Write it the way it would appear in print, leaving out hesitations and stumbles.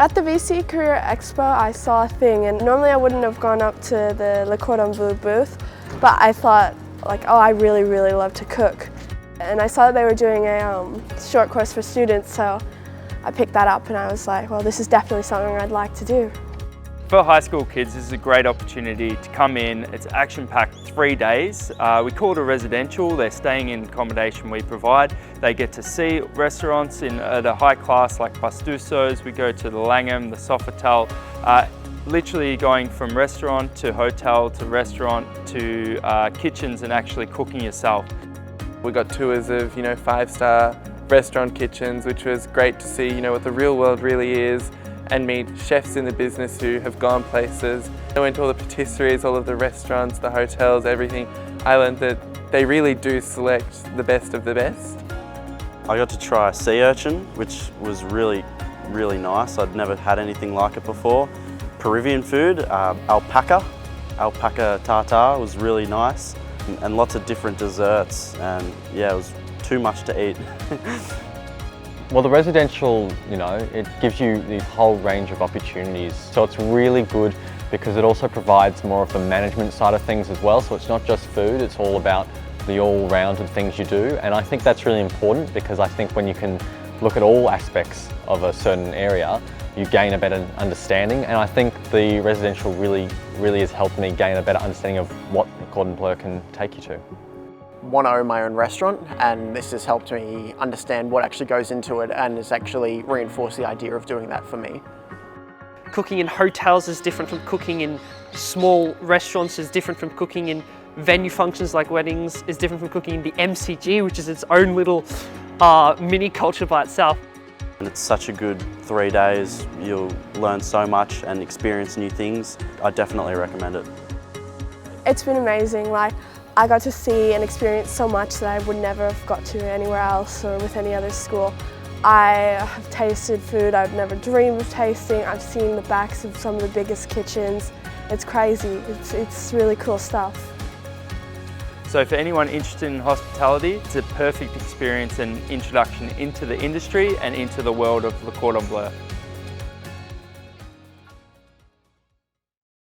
At the VC Career Expo, I saw a thing, and normally I wouldn't have gone up to the Cordon Bleu booth, but I thought, like, oh, I really love to cook. And I saw that they were doing a short course for students, so I picked that up and I was like, well, this is definitely something I'd like to do. For high school kids, this is a great opportunity to come in. It's action-packed 3 days. We call it a residential. They're staying in accommodation we provide. They get to see restaurants at a high class like Pastusso's. We go to the Langham, the Sofitel, literally going from restaurant to hotel to restaurant to kitchens and actually cooking yourself. We got tours of, 5-star restaurant kitchens, which was great to see, what the real world really is, and meet chefs in the business who have gone places. I went to all the patisseries, all of the restaurants, the hotels, everything. I learned that they really do select the best of the best. I got to try sea urchin, which was really nice. I'd never had anything like it before. Peruvian food, alpaca tartare was really nice, and lots of different desserts, and yeah, it was too much to eat. Well, the residential, it gives you the whole range of opportunities. So it's really good because it also provides more of the management side of things as well. So it's not just food, it's all about the all-rounded things you do. And I think that's really important because I think when you can look at all aspects of a certain area, you gain a better understanding. And I think the residential really has helped me gain a better understanding of what Cordon Bleu can take you to. Want to own my own restaurant, and this has helped me understand what actually goes into it and has actually reinforced the idea of doing that for me. Cooking in hotels is different from cooking in small restaurants, is different from cooking in venue functions like weddings, is different from cooking in the MCG, which is its own little mini culture by itself. And it's such a good 3 days. You'll learn so much and experience new things. I definitely recommend it. It's been amazing. I got to see and experience so much that I would never have got to anywhere else or with any other school. I have tasted food I've never dreamed of tasting. I've seen the backs of some of the biggest kitchens. It's crazy. It's really cool stuff. So for anyone interested in hospitality, it's a perfect experience and introduction into the industry and into the world of the Cordon Bleu.